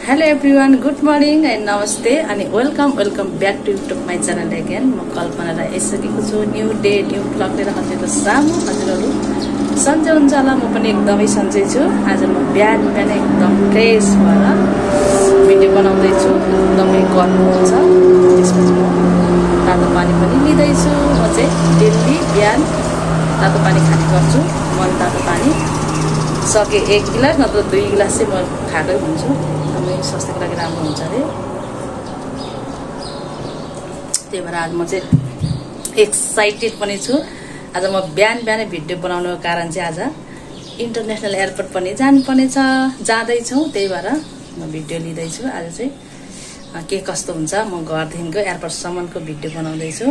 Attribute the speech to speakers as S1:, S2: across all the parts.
S1: Hello everyone, good morning and namaste and welcome back to YouTube my channel again. म कल्पना राई आइसकेको छु new day new blog लिएर हजुरको सामु। हजुरहरु सन्चै हुन्छ होला, म पनि एकदमै सन्चै छु। आज म बिहान एकदम फ्रेश भएर भिडियो बनाउँदै छु। एकदमै गर्मी हुन्छ, त्यसपछि म तातो पानी पनि लिँदै छु। म चाहिँ डेली बिहान तातो पानी खाने गर्छु। म तातो पानी सके 1 गिलास नत्र 2 गिलास चाहिँ म खादै हुन्छु। स्वास्थ्यको लागि राम्रो हुन्छ रे। त्यही भएर आज म चाहिँ एक्साइटेड पनि छु। आज म बिहान भिडियो बनाउनुको कारण चाहिँ आज इन्टरनेसनल एयरपोर्ट पनि जानुपर्ने छ, जाँदैछौँ। त्यही भएर म भिडियो लिँदैछु। आज चाहिँ के कस्तो हुन्छ म घरदेखिको एयरपोर्टसम्मको भिडियो बनाउँदैछु।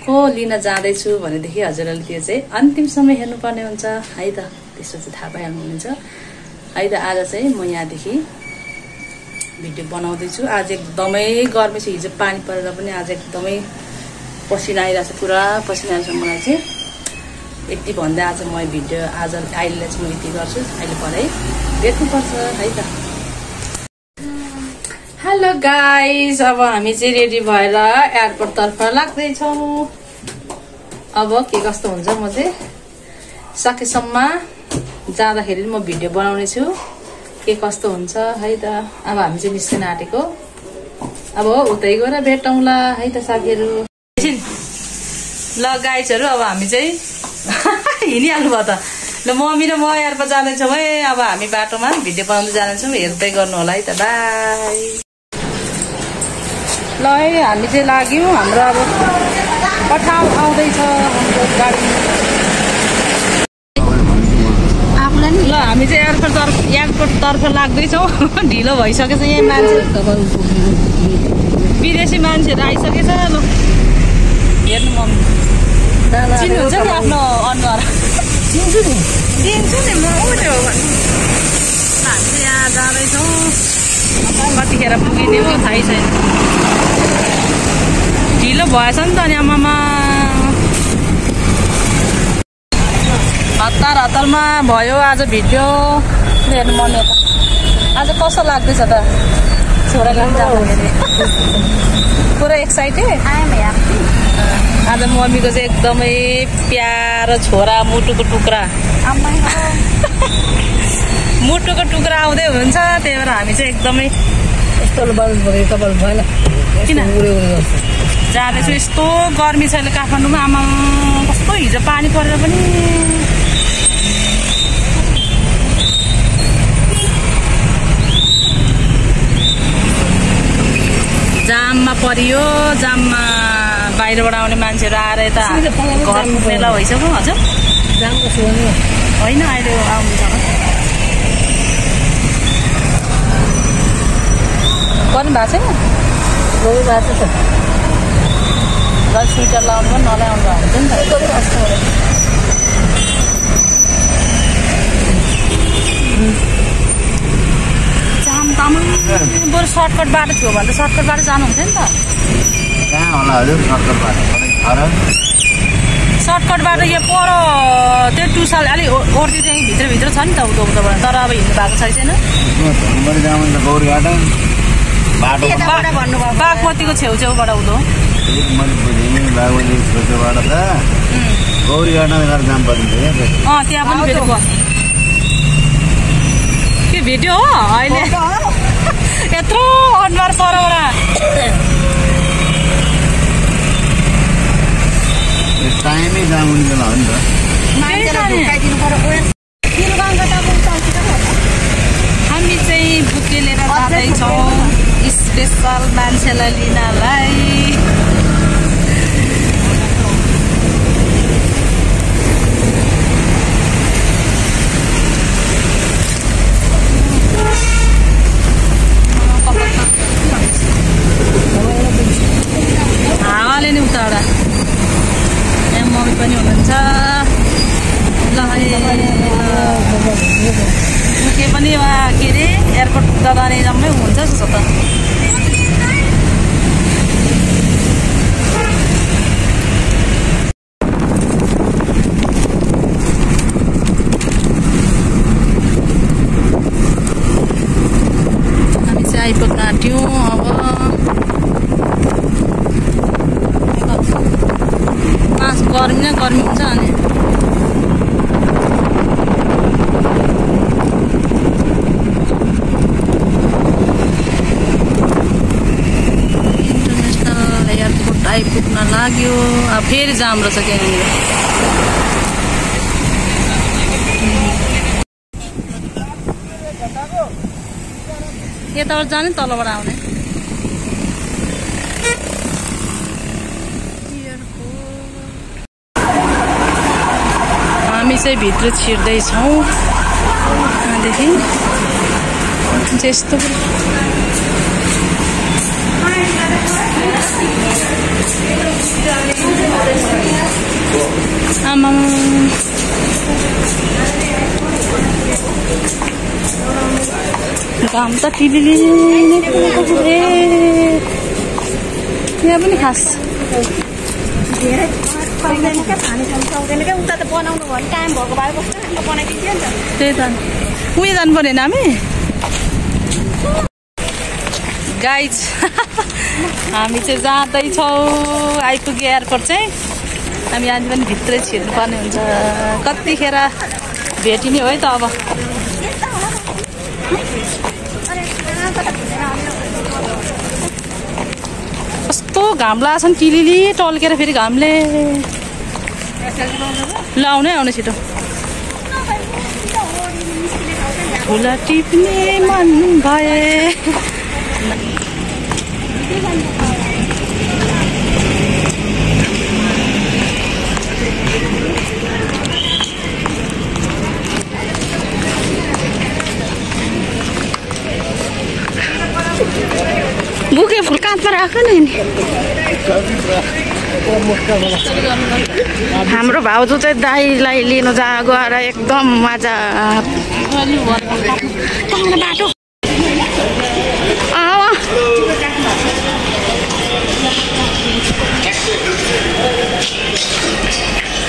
S1: को लिन जाँदैछु भनेदेखि हजुरहरूले त्यो चाहिँ अन्तिमसम्म हेर्नुपर्ने हुन्छ है त, त्यसो चाहिँ थाहा पाइहाल्नुहुन्छ है त। आज चाहिँ म यहाँदेखि भिडियो बनाउँदैछु। आज एकदमै गर्मी छ, हिजो पानी परेर पनि आज एकदमै पसिना आइरहेछ, पुरा पसिना आइरहेछ मलाई चाहिँ। यति भन्दै आज म भिडियो आज अहिले चाहिँ म यति गर्छु, अहिले परै भेट्नुपर्छ है त। हेलो गाइज, अब हामी चाहिँ रेडी भएर एयरपोर्ट तर्फ लाग्दैछौँ। अब के कस्तो हुन्छ म चाहिँ सकेसम्म जाँदाखेरि म भिडियो बनाउने छु, के कस्तो हुन्छ है त। अब हामी चाहिँ निस्किन आँटेको, अब उतै गएर भेटौँला है त साथीहरू। ल गाइजहरू, अब हामी चाहिँ हिँडिहाल्नु भयो त। ल मम्मी र म एयरपोर्ट जाँदैछौँ है। अब हामी बाटोमा भिडियो बनाउँदै जाँदैछौँ, हेर्दै गर्नु होला है त। बाई। ल है हामी चाहिँ लाग्यौँ, हाम्रो अब पठाउ आउँदैछ हाम्रो गाडी। ल हामी चाहिँ एयरपोर्ट तर्फ लाग्दैछौँ। ढिलो भइसकेछ, यहाँ मान्छे विदेशी मान्छेहरू आइसकेछ। ल हेर्नु मम्मी चिन्नुहुन्छ नि आफ्नो अनुहार? चिन्छु नि म उयो भन्नु। हामी चाहिँ यहाँ जाँदैछौँ, कतिखेर पुगिने हो थाहै छैन। ढिलो भएछ नि त नि आमामा। हतारमा भयो आज भिडियो हेर्नु मन। आज कस्तो लाग्दैछ त छोरा लिन जाँदाखेरि? पुरा एक्साइटेड। आज मम्मीको चाहिँ एकदमै प्यारो छोरा, मुटुको टुक्रा मुटुको टुक्रा आउँदै हुन्छ। त्यही भएर हामी चाहिँ एकदमै किन जाँदैछु। यस्तो गर्मी छ अहिले काठमाडौँमा, आमा कस्तो हिजो पानी परेर पनि। जाममा परियो, जाममा बाहिरबाट आउने मान्छेहरू आएर यता घर मेला भइसक्यो। हजुर होइन, अहिले आउनुहुन्छ गर्नु भएको छैन? गर्नु भएको छ। ल स्वेटर लाउनु पनि नलाउनु भएको हुन्छ नि त। बरु सर्टकट बाटो थियो भने त सर्टकट बाटो जानुहुन्थ्यो नि त।
S2: कहाँ होला हजुर सर्टकट बाटो?
S1: सर्टकट बाटो यो पर त्यो टुसाल अलि ओर्दी चाहिँ भित्रभित्र छ नि त उतोबाट, तर अब हिँड्नु भएको छैन। बागमतीको छेउछेउबाट उतो त्यहाँ पनि फेरि के भिडियो हो अहिले यत्रो अनुहार परबाट
S2: टाइमै जामुने बेला हो नि त।
S1: हामी चाहिँ बुके लिएर जाँदैछौँ स्पेसल मान्छेलाई लिनलाई। हावाले नि उताबाट यहाँ मम्मी पनि हुनुहुन्छ। ल के पनि के अरे एयरपोर्ट जाँदा नै जम्मै हुन्छ जस्तो त। हामी हिँड्यौँ। अब गर्मी न गर्मी हुन्छ अनि इन्टरनेसनल एयरपोर्ट आइपुग्न लाग्यो। अब फेरि जाम रहेछ त्यहाँनिर। यताबाट जाने तलबाट आउने। हामी चाहिँ भित्र छिर्दैछौँ। त्यहाँदेखि त्यस्तो आमा घाम त टिलिली यहाँ पनि खास त्यही त उयो जानु पर्यो हामी गाइज। हामी चाहिँ जाँदैछौँ। आइपुग्यो एयरपोर्ट चाहिँ। हामी आज पनि भित्रै छिर्नुपर्ने हुन्छ। कतिखेर भेटिने हो है त अब। कस्तो घाम लाग्छ नि टिलिली टल्केर फेरि घामले। ल आउनै आउने छिटो। फुला टिप्ने मन भए बुके फुल काँधमा राख्नु नि। हाम्रो भाउजू चाहिँ दाईलाई लिनु गएर एकदम मजा बाटो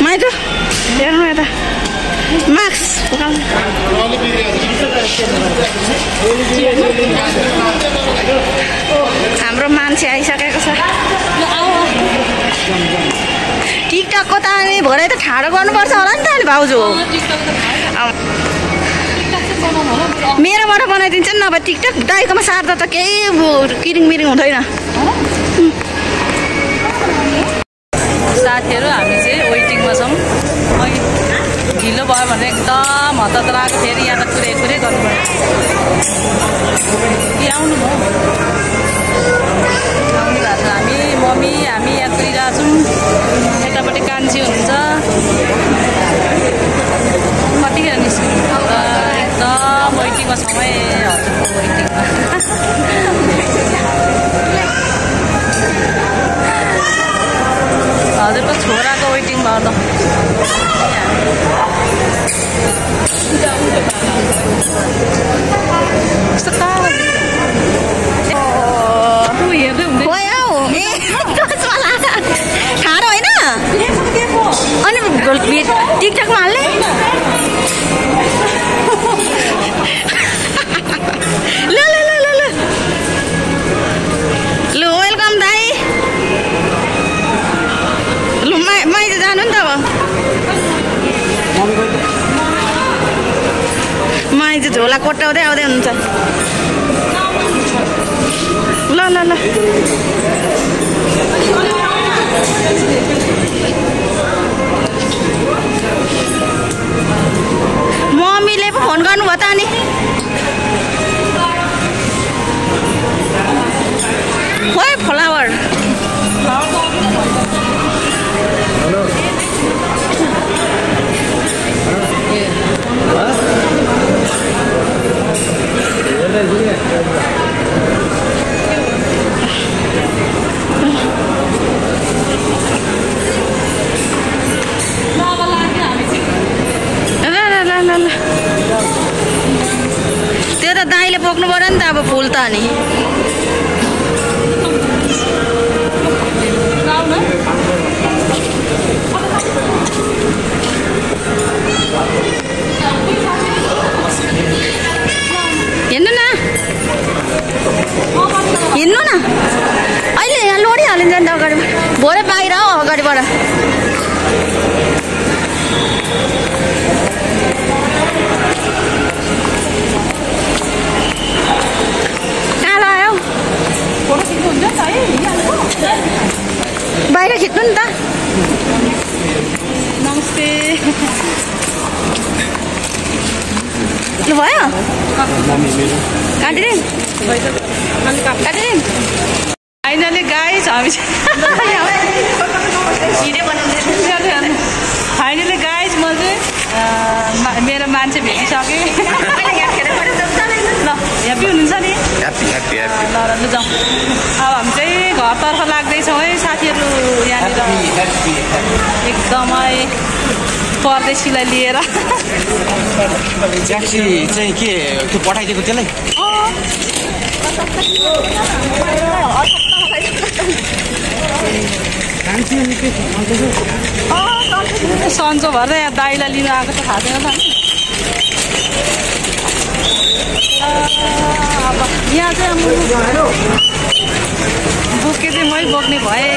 S1: माइजू हेर्नु यता मास्क हाम्रो मान्छे आइसकेको छ। टिकटकको त अनि भरे त ठाडो गर्नुपर्छ होला नि त अनि भाउजू। मेरोबाट बनाइदिन्छ नि नभए टिकटक दाइकोमा सार्दा त केही किरिङ मिरिङ हुँदैन। साथीहरू हामी चाहिँ वेटिङमा छौँ। ढिलो भयो भने एकदम हतार लाग्यो। फेरि यहाँ त कुरै गर्नु पर्यो। आउनु भयो आउनु भएको छ। हामी मम्मी हामी यहाँ कुरिरहेको छौँ। यतापट्टि कान्छी हुनुहुन्छ। कतिखेर निस्क्नु एकदम वेटिङमा छौँ है। हजुरको वेटिङमा हजुरको छोराको वेटिङ भयो त। ठाडो होइन अनि टिकटकमा हाल्ने। ल ल ल ल ल ल वेलकम दाई। लु माइज जानु नि त अब। माइज झोला कोट्याउँदै आउँदै हुनुहुन्छ। ल ल ल मम्मीले पो फोन गर्नुभयो त अनि। खोइ फ्लावर त्यो त दाइले बोक्नु पर्यो नि त अब फुल त अनि। हेर्नु न
S3: हिँड्नु न अहिले यहाँ लडिहालिन्छ नि त अगाडि भरे बाहिर हो अगाडिबाट कहाँ लगायो बाहिर खिच्नु नि त
S1: नमस्ते
S3: ल भयो काटिदिउँ काटिदिउँ
S1: फाइनली गाइज हामी फाइनली गाइज म चाहिँ मेरो मान्छे भेटिसकेँ ल ह्याप्पी हुनुहुन्छ नि ल ल जाउँ अब हामी चाहिँ घरतर्फ लाग्दैछौँ है साथीहरू यहाँनिर एकदमै परदेशीलाई लिएर
S4: ट्याक्सी चाहिँ के त्यो पठाइदिएको त्यसलाई
S1: सन्चो भएर यहाँ दाइलाई लिनु आएको त थाहा छैन त अब यहाँ चाहिँ बोके चाहिँ मै बोक्ने भए